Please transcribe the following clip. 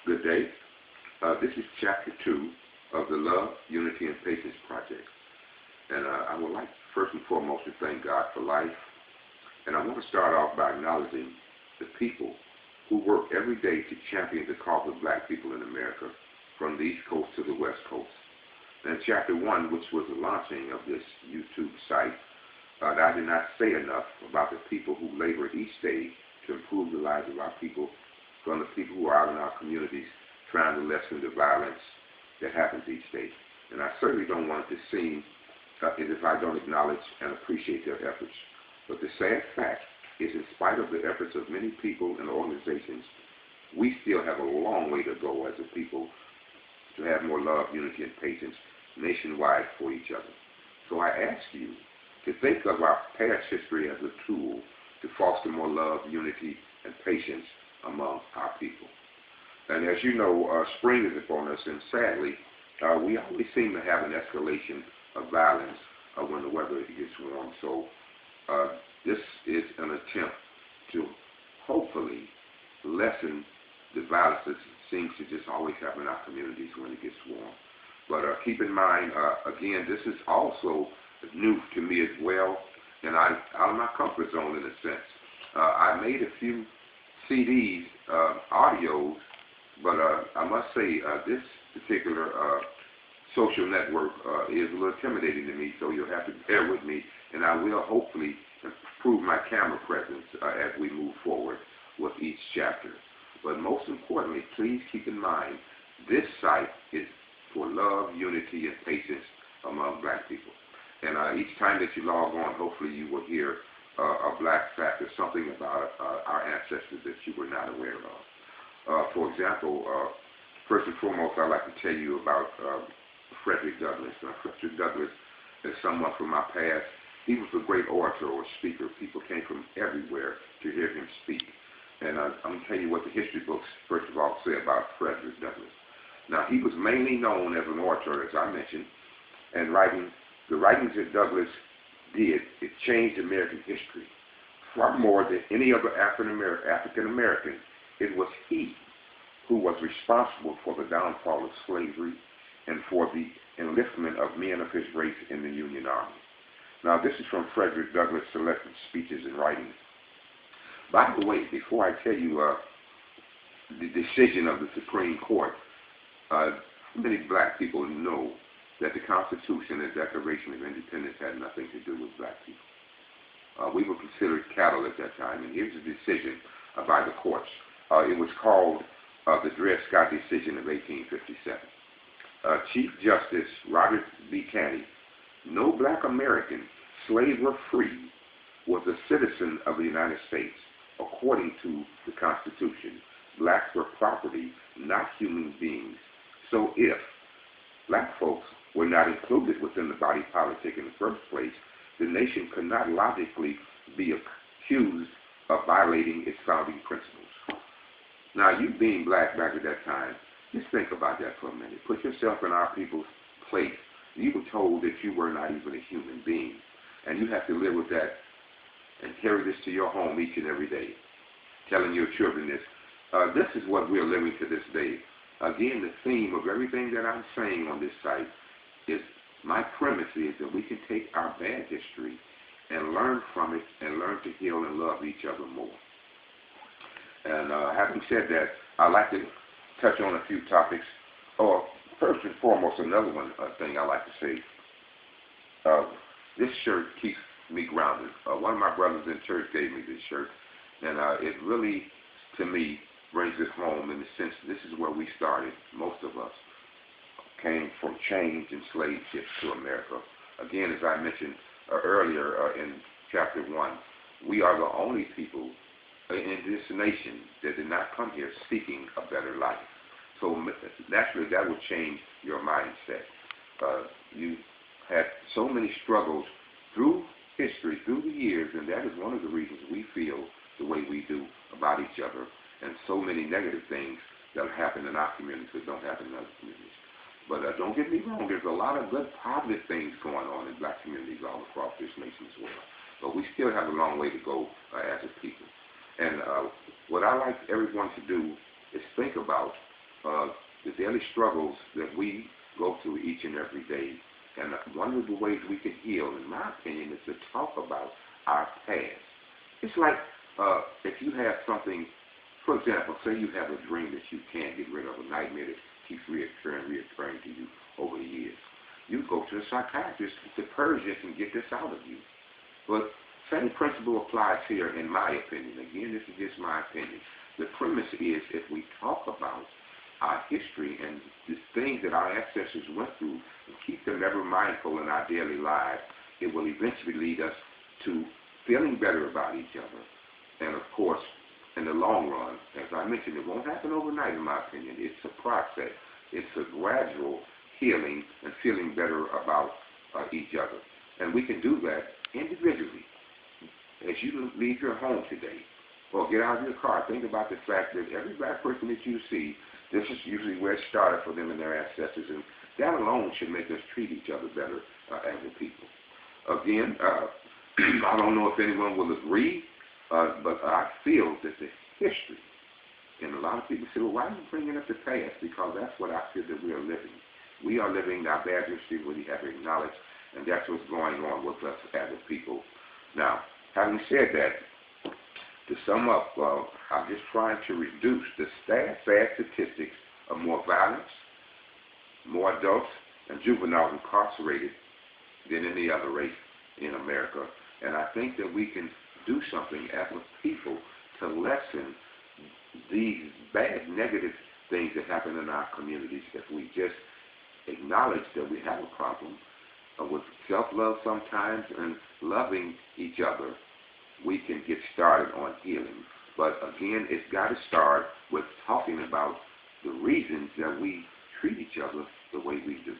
Good day. This is Chapter 2 of the Love, Unity, and Patience Project. And I would like, first and foremost, to thank God for life. And I want to start off by acknowledging the people who work every day to champion the cause of black people in America, from the East Coast to the West Coast. And Chapter 1, which was the launching of this YouTube site, I did not say enough about the people who labor each day to improve the lives of our people, from the people who are out in our communities trying to lessen the violence that happens each day. And I certainly don't want it to seem as if I don't acknowledge and appreciate their efforts. But the sad fact is, in spite of the efforts of many people and organizations, we still have a long way to go as a people to have more love, unity, and patience nationwide for each other. So I ask you to think of our past history as a tool to foster more love, unity, and patience among our people. And as you know, spring is upon us, and sadly, we always seem to have an escalation of violence when the weather gets warm. So this is an attempt to hopefully lessen the violence that seems to just always happen in our communities when it gets warm. But keep in mind, again, this is also new to me as well, and I'm out of my comfort zone in a sense. I made a few CDs, audios, but I must say this particular social network is a little intimidating to me, so you'll have to bear with me, and I will hopefully improve my camera presence as we move forward with each chapter. But most importantly, please keep in mind, this site is for love, unity, and patience among black people. And each time that you log on, hopefully you will hear a black fact or something about our ancestors that you were not aware of. For example, first and foremost, I'd like to tell you about Frederick Douglass. Frederick Douglass is someone from my past. He was a great orator or speaker. People came from everywhere to hear him speak. And I'm going to tell you what the history books, first of all, say about Frederick Douglass. Now, he was mainly known as an orator, as I mentioned, and the writings that Douglass did, it changed American history. Far more than any other African American, it was he who was responsible for the downfall of slavery and for the enlistment of men of his race in the Union Army. Now, this is from Frederick Douglass' selected speeches and writings. By the way, before I tell you the decision of the Supreme Court, many black people know that the Constitution and Declaration of Independence had nothing to do with black people. We were considered cattle at that time, and here's the decision by the courts. It was called the Dred Scott decision of 1857. Chief Justice Robert B. Caney, no black American, slave or free, was a citizen of the United States. According to the Constitution, blacks were property, not human beings. So if black folks were not included within the body politic in the first place, the nation could not logically be accused of violating its founding principles. Now, you being black back at that time, just think about that for a minute. Put yourself in our people's place. You were told that you were not even a human being, and you have to live with that and carry this to your home each and every day, telling your children this. This is what we're living to this day. Again, the theme of everything that I'm saying on this site is, my premise is that we can take our bad history and learn from it and learn to heal and love each other more. And having said that, I'd like to touch on a few topics. First and foremost, another thing I like to say, this shirt keeps me grounded. One of my brothers in church gave me this shirt, and it really, to me, brings it home in the sense this is where we started. Most of us came from chains and slave ships to America. Again, as I mentioned earlier in Chapter 1, we are the only people in this nation that did not come here seeking a better life. So naturally, that will change your mindset. You had so many struggles through history, through the years, and that is one of the reasons we feel the way we do about each other, and so many negative things that happen in our communities that don't happen in other communities. But don't get me wrong, there's a lot of good positive things going on in black communities all across this nation as well. But we still have a long way to go as a people. And what I like everyone to do is think about the daily struggles that we go through each and every day. And one of the ways we can heal, in my opinion, is to talk about our past. It's like if you have something, for example, say you have a dream that you can't get rid of, a nightmare that keeps reoccurring to you over the years. You go to a psychiatrist to purge this and get this out of you. But same principle applies here, in my opinion. Again, this is just my opinion. The premise is if we talk about our history and the things that our ancestors went through and keep them ever mindful in our daily lives, it will eventually lead us to feeling better about each other. And of course, in the long run, as I mentioned, it won't happen overnight, in my opinion. It's a process. It's a gradual healing and feeling better about each other. And we can do that individually. As you leave your home today, or get out of your car, think about the fact that every black person that you see, this is usually where it started for them and their ancestors, and that alone should make us treat each other better as a people. Again, I don't know if anyone will agree, but I feel that the history, and a lot of people say, well, why are you bringing up the past? Because that's what I feel that we are living. We are living our bad history we have acknowledged, and that's what's going on with us as a people. Now, having said that, to sum up, I'm just trying to reduce the sad statistics of more violence, more adults and juveniles incarcerated than any other race in America. And I think that we can do something as a people to lessen these bad, negative things that happen in our communities if we just acknowledge that we have a problem with self-love sometimes and loving each other. We can get started on healing. But again, it's got to start with talking about the reasons that we treat each other the way we do.